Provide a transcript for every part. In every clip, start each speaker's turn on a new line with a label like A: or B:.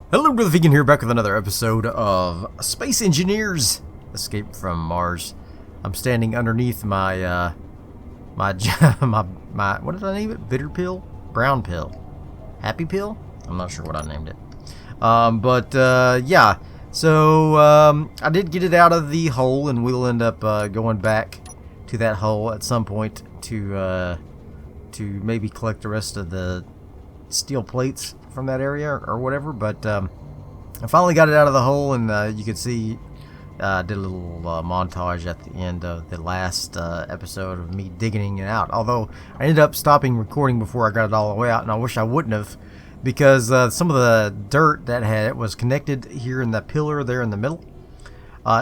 A: Hello, Darthvegan here, back with another episode of Space Engineers Escape from Mars. I'm standing underneath my, my what did I name it? Bitter pill? Brown pill? Happy pill? I'm not sure what I named it. Yeah. So, I did get it out of the hole, and we'll end up, going back to that hole at some point to maybe collect the rest of the steel plates from that area or whatever, but I finally got it out of the hole, and you can see I did a little montage at the end of the last episode of me digging it out, although I ended up stopping recording before I got it all the way out, and I wish I wouldn't have, because some of the dirt that was connected here in that pillar there in the middle,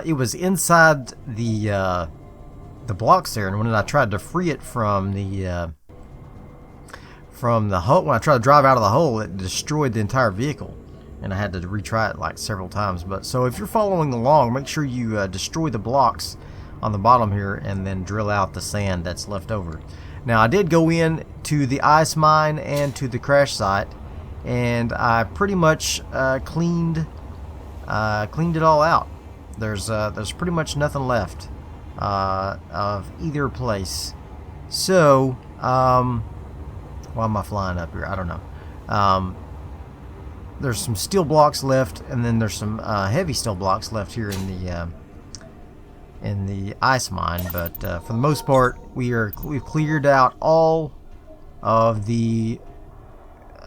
A: it was inside the blocks there, and when I tried to free it from the hole, when I tried to drive out of the hole, it destroyed the entire vehicle, and I had to retry it like several times. But so if you're following along, make sure you destroy the blocks on the bottom here and then drill out the sand that's left over. Now, I did go in to the ice mine and to the crash site, and I pretty much cleaned it all out. There's pretty much nothing left of either place. So why am I flying up here? I don't know. There's some steel blocks left, and then there's some heavy steel blocks left here in the ice mine. But for the most part, we've cleared out all of the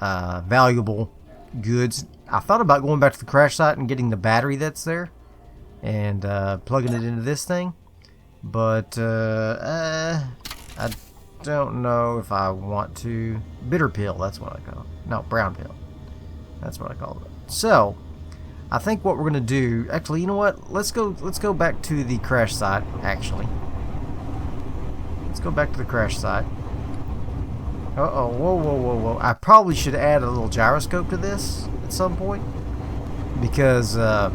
A: valuable goods. I thought about going back to the crash site and getting the battery that's there and plugging it into this thing, but I don't know if I want to. Bitter pill, that's what I call it. No, brown pill. That's what I call it. So, I think what we're gonna do, actually, you know what? Let's go back to the crash site, actually. Let's go back to the crash site. Uh-oh, whoa. I probably should add a little gyroscope to this at some point, because, oh,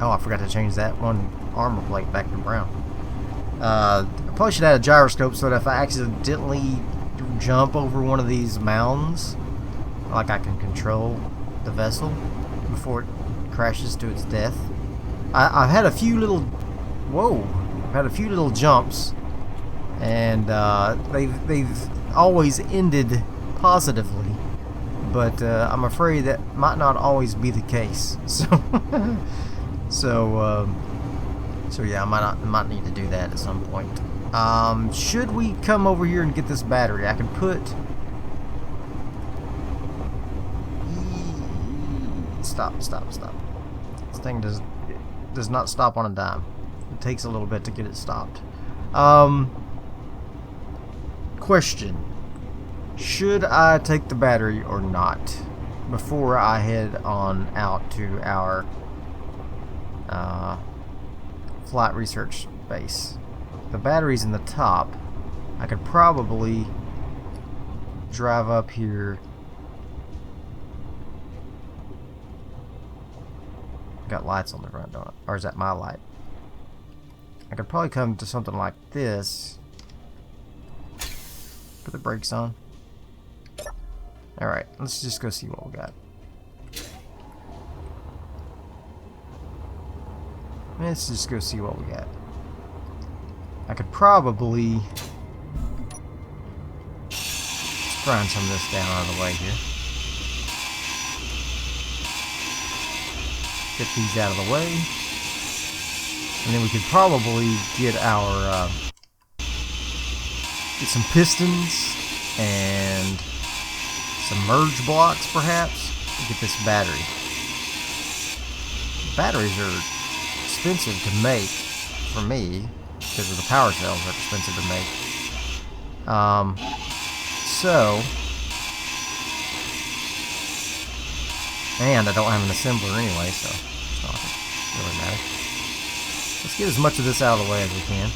A: I forgot to change that one armor plate back to brown. I probably should add a gyroscope so that if I accidentally jump over one of these mounds, like, I can control the vessel before it crashes to its death. I've had a few little, I've had a few little jumps, and they've always ended positively, but I'm afraid that might not always be the case. So yeah, I might need to do that at some point. Should we come over here and get this battery? I can put. Stop. This thing does not stop on a dime. It takes a little bit to get it stopped. Question: should I take the battery or not before I head on out to our flight research base? The battery's in the top. I could probably drive up here. Got lights on the front, don't it? Or is that my light? I could probably come to something like this. Put the brakes on. Alright, let's just go see what we got. Let's just go see what we got. I could probably grind some of this down out of the way here. Get these out of the way. And then we could probably get our get some pistons and some merge blocks perhaps to get this battery. Batteries are expensive to make for me because of the power cells are expensive to make. And I don't have an assembler anyway, so it's not really matter. Let's get as much of this out of the way as we can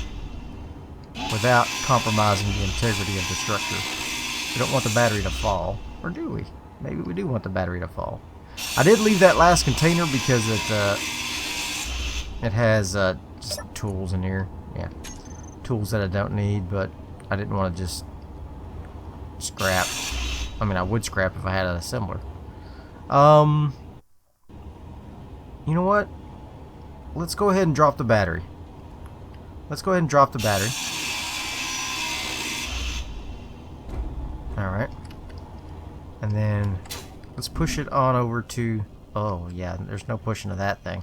A: without compromising the integrity of the structure. We don't want the battery to fall, or do we? Maybe we do want the battery to fall. I did leave that last container because it has just tools in here. Yeah, tools that I don't need, but I didn't want to just scrap. I mean, I would scrap if I had an assembler. You know what? Let's go ahead and drop the battery. Let's go ahead and drop the battery. Alright. And then let's push it on over to... Oh, yeah, there's no pushing of that thing.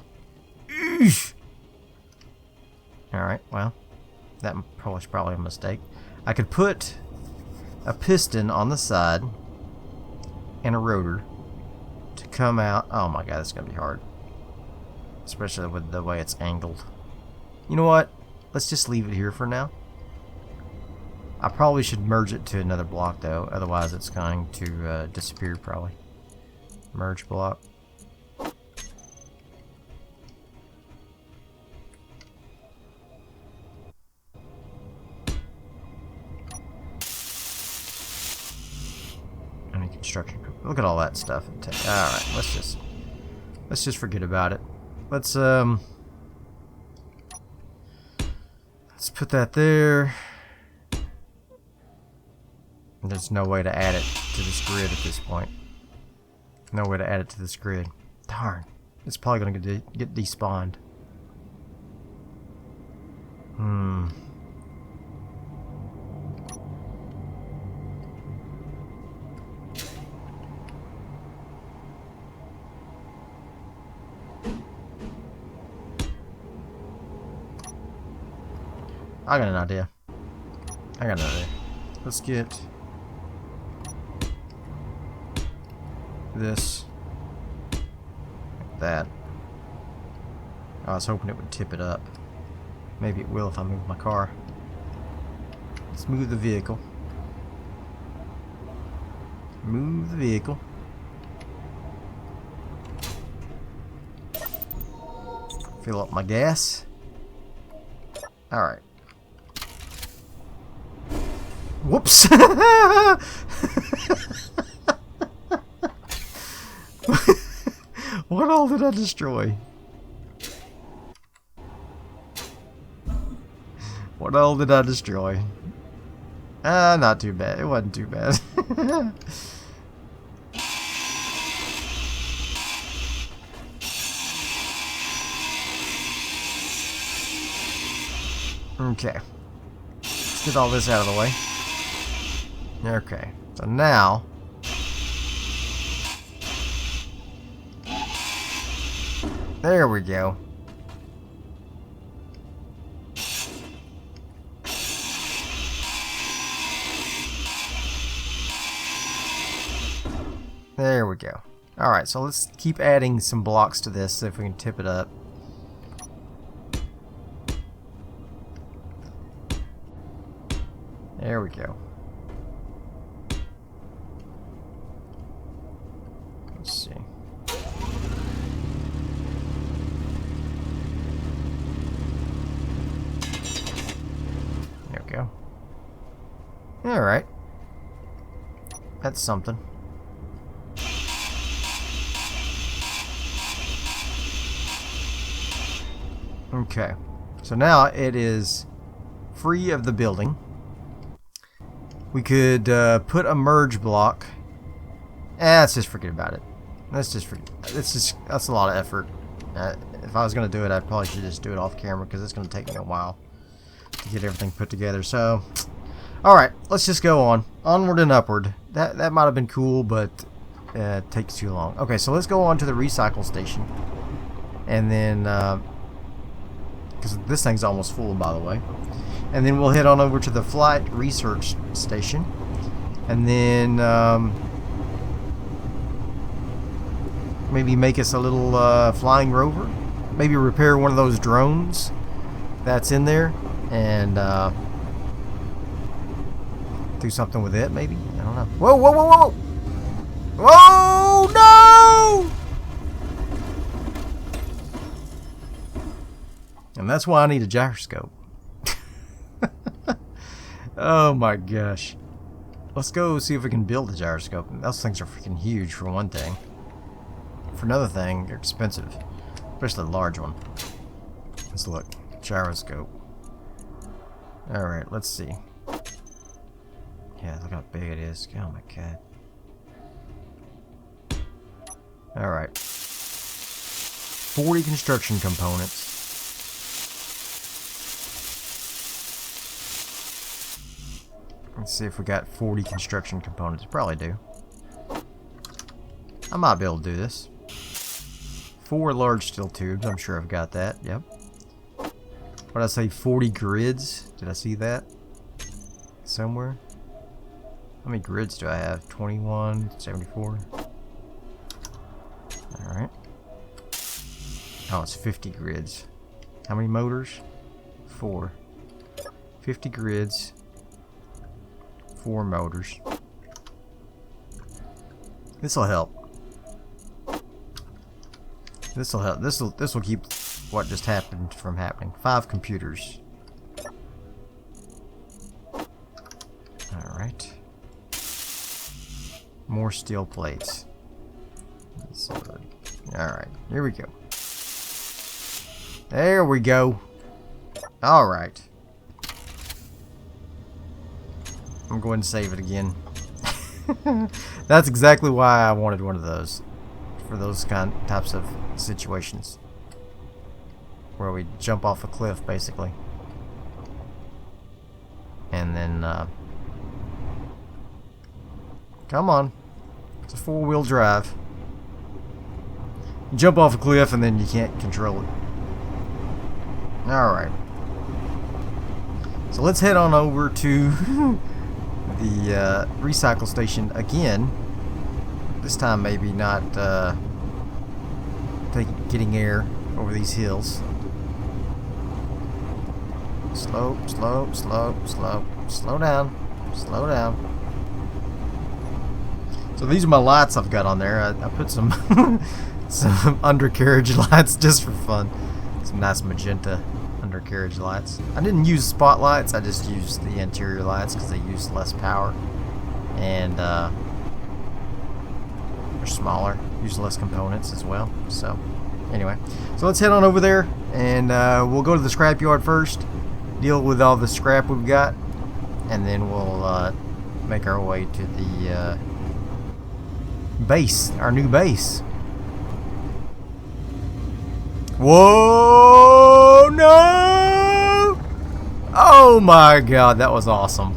A: Alright, well, that was probably a mistake. I could put a piston on the side and a rotor to come out. Oh my god, it's going to be hard. Especially with the way it's angled. You know what? Let's just leave it here for now. I probably should merge it to another block though, otherwise it's going to disappear probably. Merge block. Any construction. Look at all that stuff. Alright, let's just forget about it. Let's put that there. There's no way to add it to this grid at this point. No way to add it to this grid. Darn. It's probably going to get despawned. I got an idea. Let's get this like that. I was hoping it would tip it up. Maybe it will if I move my car. Let's move the vehicle. Move the vehicle. Fill up my gas. Alright. Whoops! What all did I destroy? What all did I destroy? Not too bad. It wasn't too bad. Okay. Let's get all this out of the way. Okay. So now... There we go. There we go. Alright, so let's keep adding some blocks to this, see if we can tip it up. There we go. Let's see. There we go. Alright. That's something. Okay. So now it is free of the building. We could put a merge block. Let's just forget about it. Let's just forget. That's a lot of effort. If I was going to do it, I probably should just do it off camera because it's going to take me a while to get everything put together. So, alright, let's just go on. Onward and upward. That might have been cool, but it takes too long. Okay, so let's go on to the recycle station. And then, because this thing's almost full, by the way. And then we'll head on over to the flight research station. And then maybe make us a little flying rover. Maybe repair one of those drones that's in there. And do something with it, maybe? I don't know. Whoa, whoa, whoa, whoa! Whoa, no! And that's why I need a gyroscope. Oh my gosh. Let's go see if we can build a gyroscope. Those things are freaking huge for one thing. For another thing, they're expensive. Especially the large one. Let's look. Gyroscope. Alright, let's see. Yeah, look how big it is. Oh my god. Alright. 40 construction components. Let's see if we got 40 construction components. Probably do. I might be able to do this. 4 large steel tubes. I'm sure I've got that. Yep. What did I say? 40 grids? Did I see that? Somewhere? How many grids do I have? 21, 74. Alright. Oh, it's 50 grids. How many motors? 4. 50 grids. 4 motors. This'll help. This'll help. This'll keep what just happened from happening. 5 computers. Alright. More steel plates. Alright, here we go. There we go. Alright. I'm going to save it again. That's exactly why I wanted one of those. For those types of situations. Where we jump off a cliff, basically. And then, come on. It's a 4-wheel drive. You jump off a cliff and then you can't control it. Alright. So let's head on over to the recycle station again. This time maybe not getting air over these hills. Slow, slow, slow, slow. Slow down. Slow down. So these are my lights I've got on there. I put some some undercarriage lights just for fun. Some nice magenta undercarriage lights. I didn't use spotlights. I just used the interior lights because they use less power and they're smaller, use less components as well. So anyway, so let's head on over there and we'll go to the scrapyard first, deal with all the scrap we've got, and then we'll make our way to the base, our new base. Whoa, no! Oh my god, that was awesome.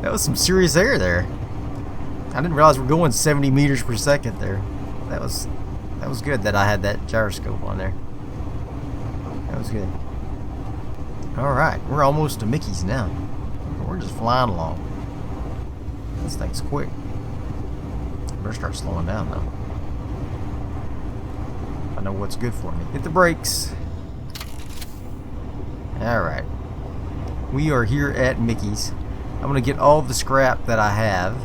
A: That was some serious air there. I didn't realize we're going 70 meters per second there. That was good that I had that gyroscope on there. That was good. Alright, we're almost to Mickey's now. We're just flying along. This thing's quick. Better start slowing down though. I know what's good for me. Hit the brakes. Alright. We are here at Mickey's. I'm going to get all the scrap that I have.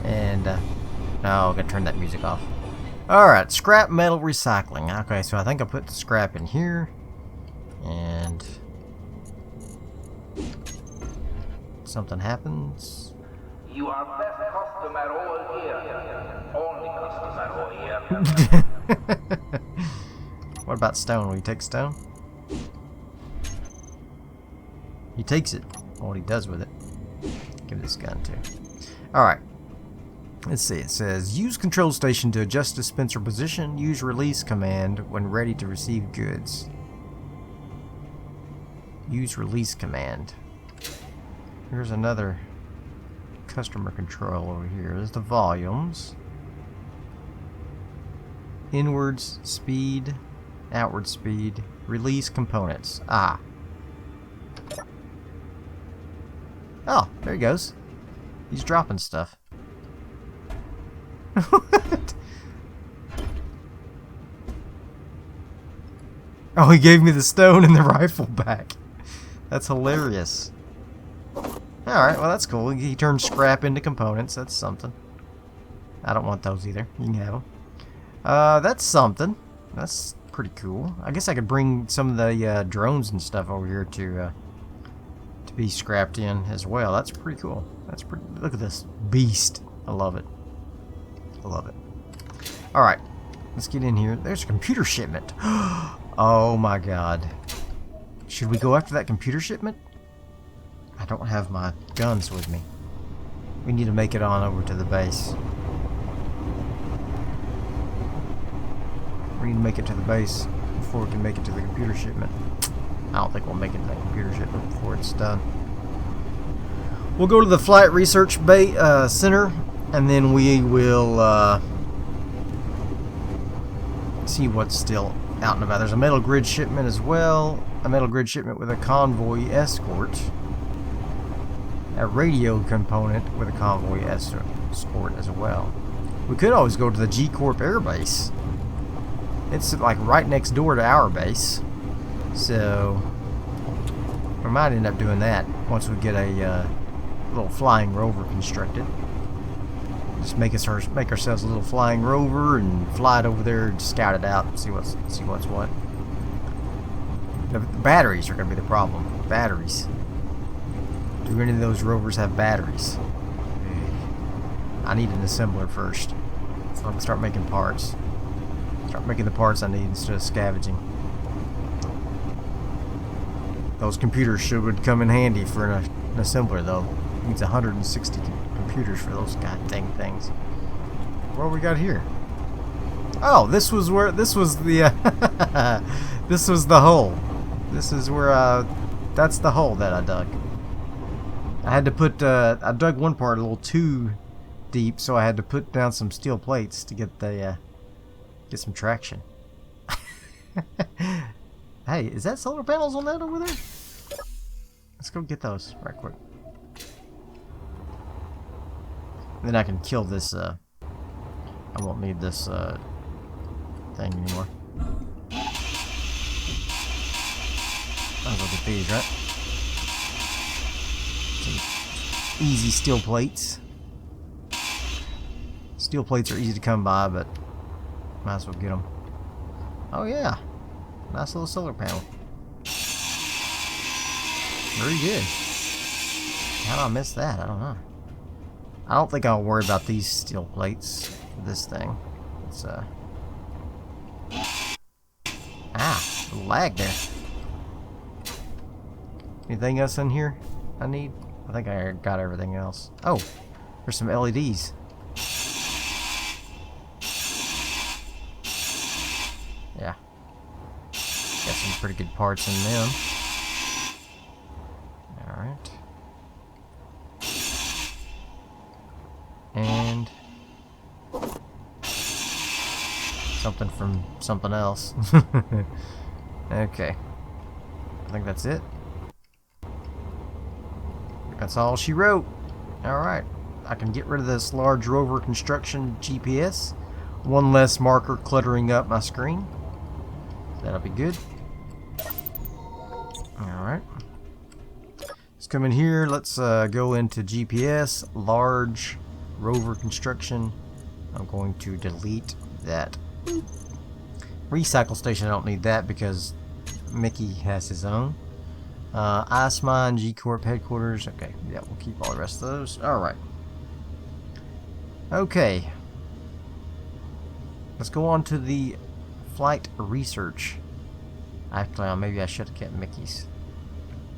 A: And, oh, I'm going to turn that music off. Alright, scrap metal recycling. Okay, so I think I put the scrap in here. And something happens.
B: You are best customer all year. Only customer all year.
A: What about stone? Will you take stone? He takes it. What he does with it. Give this gun too. Alright. Let's see. It says, use control station to adjust dispenser position. Use release command when ready to receive goods. Use release command. Here's another customer control over here. There's the volumes. Inwards speed. Outward speed. Release components. Ah. Oh, there he goes. He's dropping stuff. What? Oh, he gave me the stone and the rifle back. That's hilarious. Alright, well that's cool. He turned scrap into components. That's something. I don't want those either. You can have them. That's something. That's pretty cool. I guess I could bring some of the drones and stuff over here to be scrapped in as well. That's pretty cool. That's pretty. Look at this beast. I love it. I love it. Alright, let's get in here. There's a computer shipment. Oh my god. Should we go after that computer shipment? I don't have my guns with me. We need to make it on over to the base. We need to make it to the base before we can make it to the computer shipment. I don't think we'll make it to the computer shipment before it's done. We'll go to the Flight Research Center, and then we will see what's still out and about. There's a metal grid shipment as well. A metal grid shipment with a convoy escort. A radio component with a convoy escort as well. We could always go to the G-Corp Air Base. It's like right next door to our base. So we might end up doing that once we get a little flying rover constructed. Just make ourselves a little flying rover and fly it over there and scout it out and see what's what. The batteries are going to be the problem. Batteries. Do any of those rovers have batteries? I need an assembler first, so I can start making parts. Start making the parts I need instead of scavenging. Those computers would come in handy for an assembler, though. It needs 160 computers for those goddamn things. What do we got here? Oh, this was the this was the hole. This is where that's the hole that I dug. I had to put I dug one part a little too deep, so I had to put down some steel plates to get the get some traction. Hey, is that solar panels on that over there? Let's go get those right quick. Then I can kill this, I won't need this, thing anymore. I'll look at these, right? Some easy steel plates. Steel plates are easy to come by, but might as well get them. Oh yeah, nice little solar panel. Very good. How did I miss that? I don't know. I don't think I'll worry about these steel plates for this thing. It's a lag there. Anything else in here I need? I think I got everything else. Oh, there's some LEDs. Yeah. Got some pretty good parts in them. Alright. And something from something else. Okay. I think that's it. That's all she wrote. Alright. I can get rid of this large rover construction GPS. One less marker cluttering up my screen. That'll be good. Alright. Let's come in here. Let's go into GPS. Large rover construction. I'm going to delete that. Recycle station, I don't need that because Mickey has his own. Ice Mine, G-Corp headquarters. Okay, yeah, we'll keep all the rest of those. Alright. Okay. Let's go on to the flight research. Actually, maybe I should have kept Mickey's.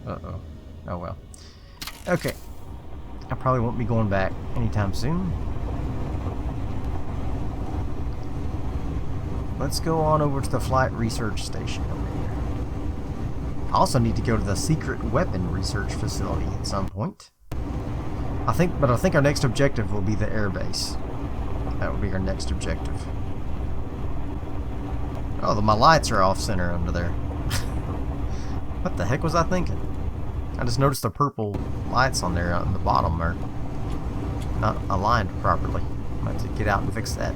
A: Uh-oh. Oh well. Okay. I probably won't be going back anytime soon. Let's go on over to the flight research station over here. I also need to go to the secret weapon research facility at some point. I think our next objective will be the airbase. That will be our next objective. Oh, my lights are off center under there. What the heck was I thinking? I just noticed the purple lights on there on the bottom are not aligned properly. I have to get out and fix that.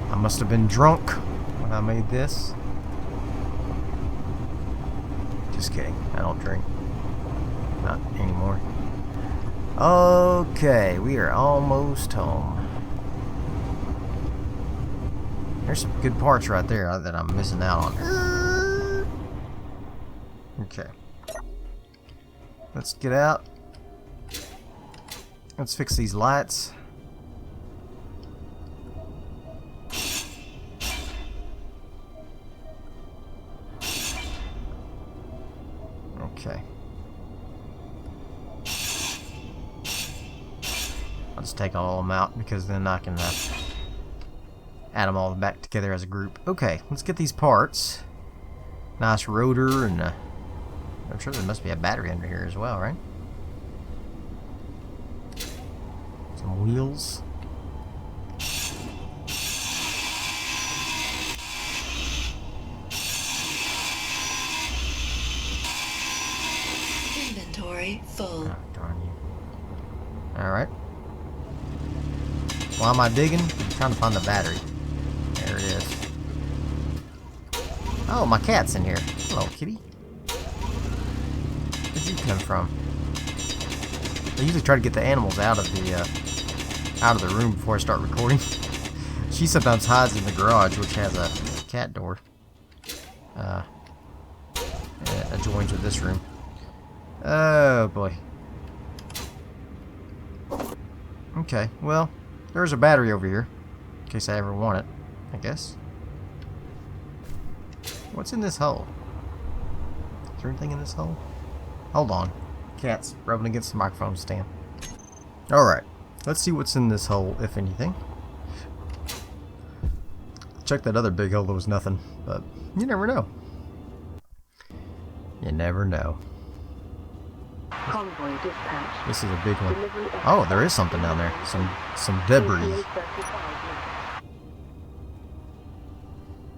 A: I must have been drunk when I made this. Just kidding. I don't drink. Not anymore. Okay, we are almost home. There's some good parts right there that I'm missing out on. Okay. Let's get out. Let's fix these lights. Okay. just take all of them out, because then I can add them all back together as a group. Okay, let's get these parts. Nice rotor, and I'm sure there must be a battery under here as well, right? Some wheels.
C: Inventory full.
A: Oh, darn you. Alright. Why am I digging? I'm trying to find the battery. There it is. Oh, my cat's in here. Hello, kitty. Where'd you come from? I usually try to get the animals out of the room before I start recording. She sometimes hides in the garage, which has a cat door. Adjoins with this room. Oh boy. Okay, well, there's a battery over here, in case I ever want it, I guess. What's in this hole? Is there anything in this hole? Hold on. Cat's rubbing against the microphone stand. Alright, let's see what's in this hole, if anything. Check that other big hole, there was nothing, but you never know. You never know.
D: Convoy dispatch.
A: This is a big one.
D: Delivery
A: Oh, there is something down there. Some debris.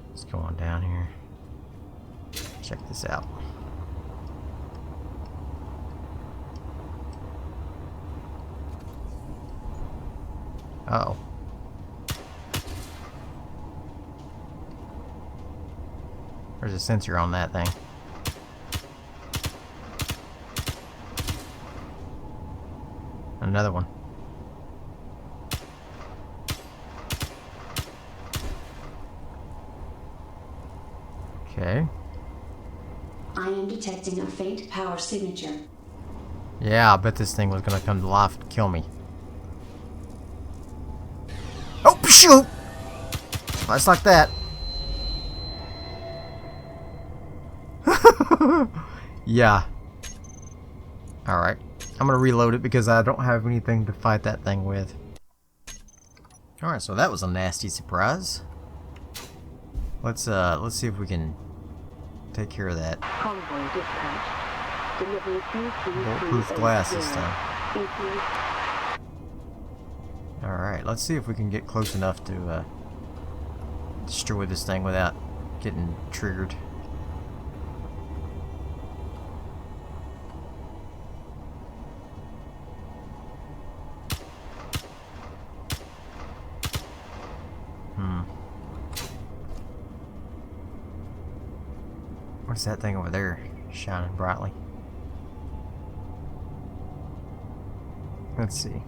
A: Let's go on down here. Check this out. Uh-oh. There's a sensor on that thing. Another one. Okay.
C: I am detecting a faint power signature.
A: Yeah, I bet this thing was gonna come to life and kill me. Oh, shoot! Just like that. Yeah. Alright. I'm gonna reload it because I don't have anything to fight that thing with. Alright, so that was a nasty surprise. Let's see if we can take care of that.
D: Convoy dispatch. Delivery 23380.
A: Bulletproof glass this time. Alright, let's see if we can get close enough to destroy this thing without getting triggered. What's that thing over there shining brightly? Let's see.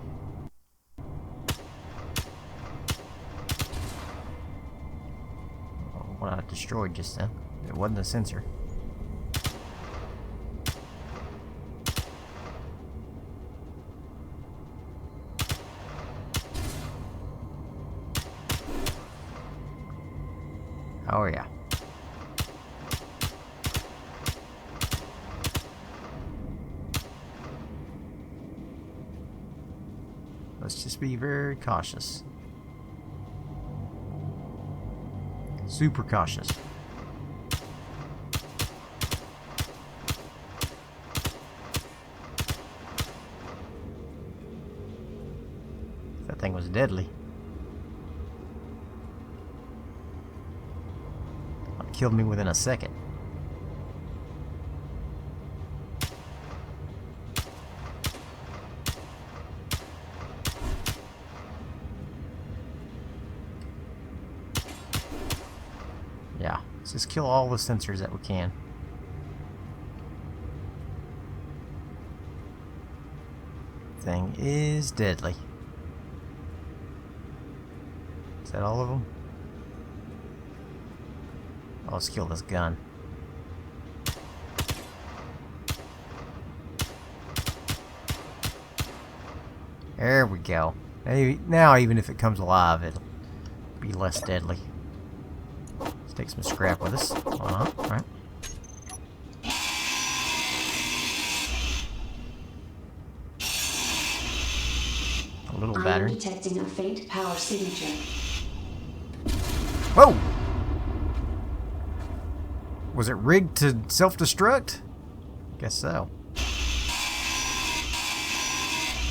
A: What I destroyed just then. It wasn't a sensor. Oh yeah. Let's just be very cautious. Super cautious. That thing was deadly. It killed me within a second. Yeah, let's just kill all the sensors that we can. Thing is deadly. Is that all of them? Oh, let's kill this gun. There we go. Now even if it comes alive, it'll be less deadly. Let's take some scrap with us. Alright. little
C: I am
A: battery.
C: detecting a faint power signature.
A: Whoa! Was it rigged to self-destruct? Guess so.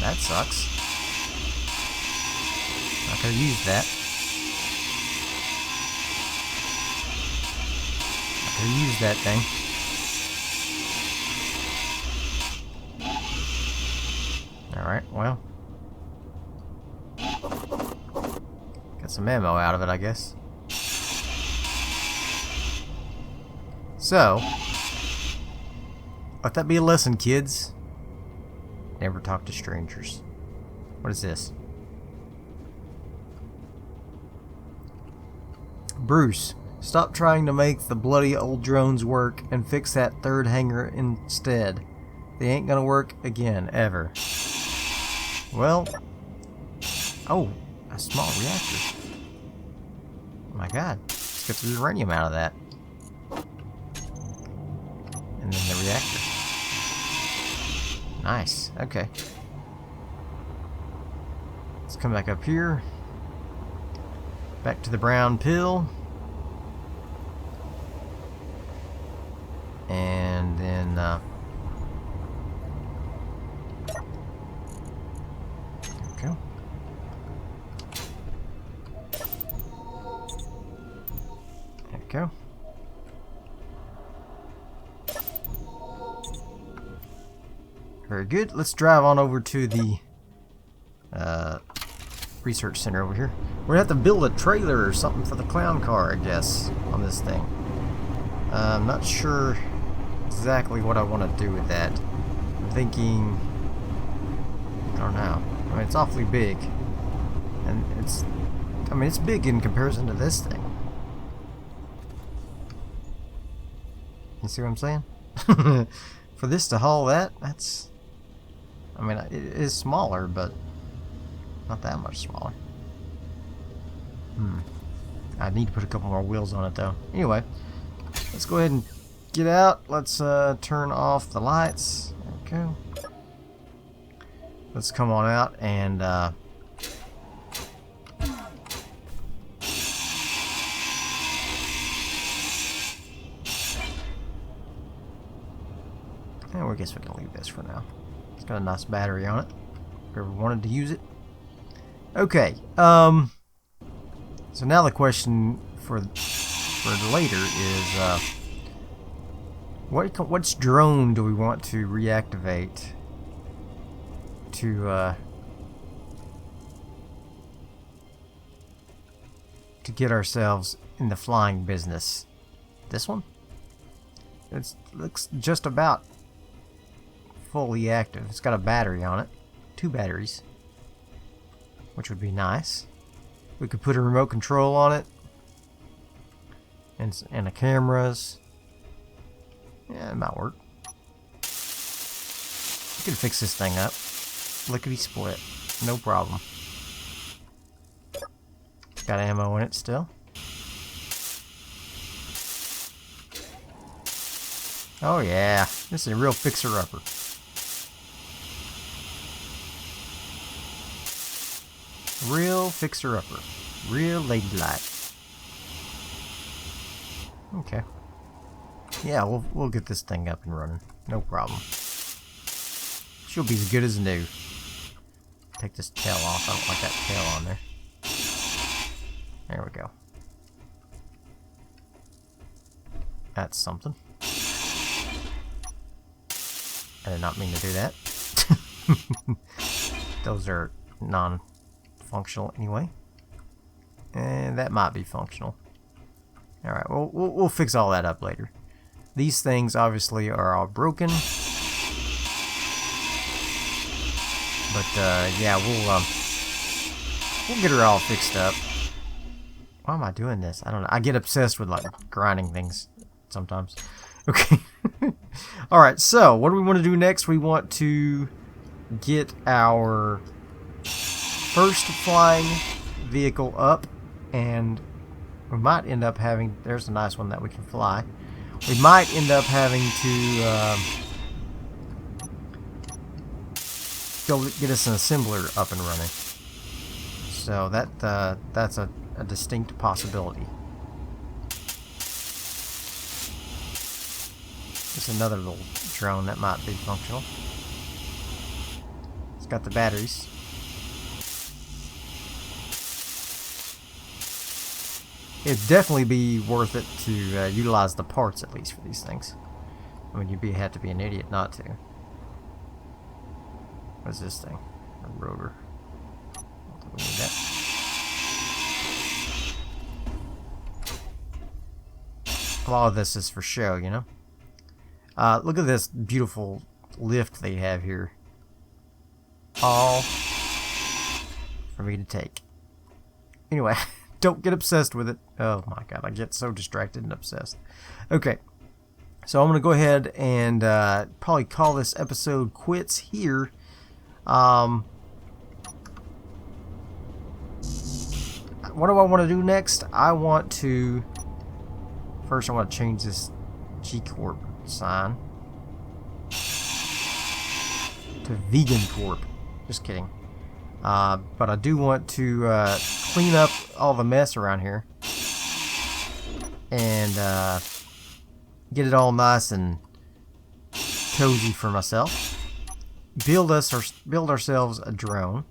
A: That sucks. I could have used that. I could have used that thing. Alright, well. Got some ammo out of it, I guess. So, let that be a lesson, kids. Never talk to strangers. What is this? Bruce, stop trying to make the bloody old drones work and fix that third hangar instead. They ain't gonna work again, ever. Well, oh, a small reactor. Oh my god, let's get the uranium out of that. And then the reactor. Nice, okay. Let's come back up here. Back to the brown pill. And then, okay. There we go. Very good. Let's drive on over to the research center over here. We're gonna have to build a trailer or something for the clown car, I guess, on this thing. I'm not sure exactly what I want to do with that. I'm thinking, I don't know. I mean, it's awfully big, and it's big in comparison to this thing. You see what I'm saying? For this to haul that, I mean, it is smaller, but not that much smaller. I need to put a couple more wheels on it, though. Anyway, let's go ahead and get out. Let's turn off the lights. There we go. Let's come on out and I guess we can leave this for now. It's got a nice battery on it. If we ever wanted to use it. Okay. So now the question for later is what's drone do we want to reactivate to get ourselves in the flying business? This one? It looks just about fully active. It's got a battery on it. 2 batteries. Which would be nice. We could put a remote control on it. And the cameras. Yeah, it might work. We can fix this thing up. Lickety split. No problem. Got ammo in it still. Oh yeah, this is a real fixer-upper. Real fixer-upper. Real ladylike. Okay. Yeah, we'll get this thing up and running. No problem. She'll be as good as new. Take this tail off. I don't like that tail on there. There we go. That's something. I did not mean to do that. Those are non-functional anyway. And that might be functional. Alright, well, we'll fix all that up later. These things obviously are all broken. But yeah, we'll get her all fixed up. Why am I doing this? I don't know. I get obsessed with like grinding things sometimes. Okay. Alright, so what do we want to do next? We want to get our first flying vehicle up, and we might end up having, there's a nice one that we can fly. We might end up having to go get us an assembler up and running. So that's a distinct possibility. There's another little drone that might be functional. It's got the batteries. It'd definitely be worth it to utilize the parts at least for these things. I mean, you'd have to be an idiot not to. What's this thing? A rotor. I don't think we need that. A lot of this is for show, you know. Look at this beautiful lift they have here. All for me to take. Anyway, don't get obsessed with it. Oh my god, I get so distracted and obsessed. Okay, so I'm going to go ahead and probably call this episode quits here. What do I want to do next? I want to... First, I want to change this G Corp sign to Vegan Corp. Just kidding. But I do want to clean up all the mess around here and get it all nice and cozy for myself. Build ourselves a drone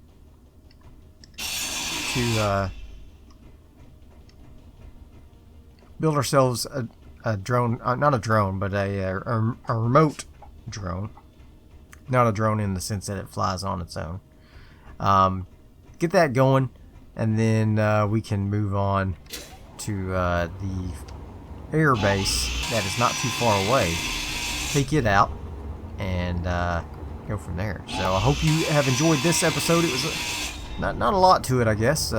A: to build ourselves a drone, not a drone, but a remote drone. Not a drone in the sense that it flies on its own. Get that going, and then we can move on to the air base that is not too far away. Take it out and go from there. So I hope you have enjoyed this episode. It was not a lot to it, I guess.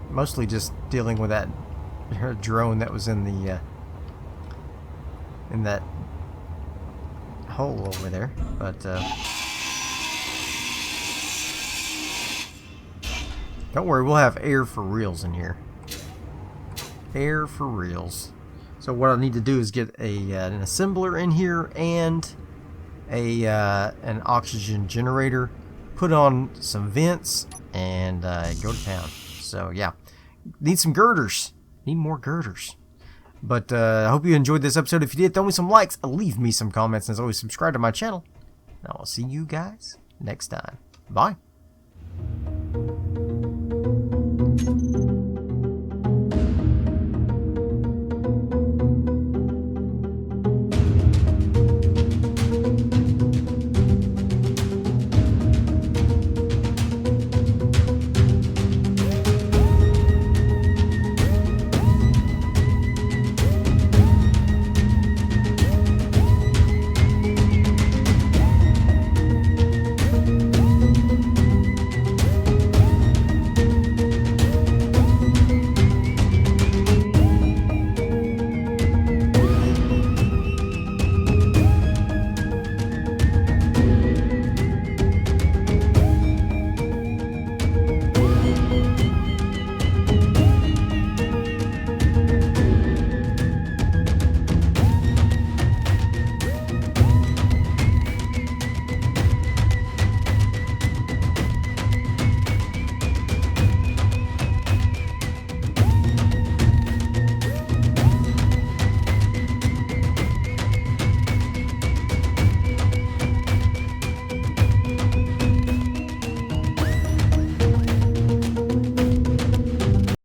A: Mostly just dealing with that drone that was in the in that hole over there, but don't worry, we'll have air for reals in here. Air for reals. So what I need to do is get an assembler in here and an oxygen generator, put on some vents, and go to town. So yeah, need some girders. Need more girders. But I hope you enjoyed this episode. If you did, throw me some likes, leave me some comments, and as always, subscribe to my channel. And I'll see you guys next time. Bye.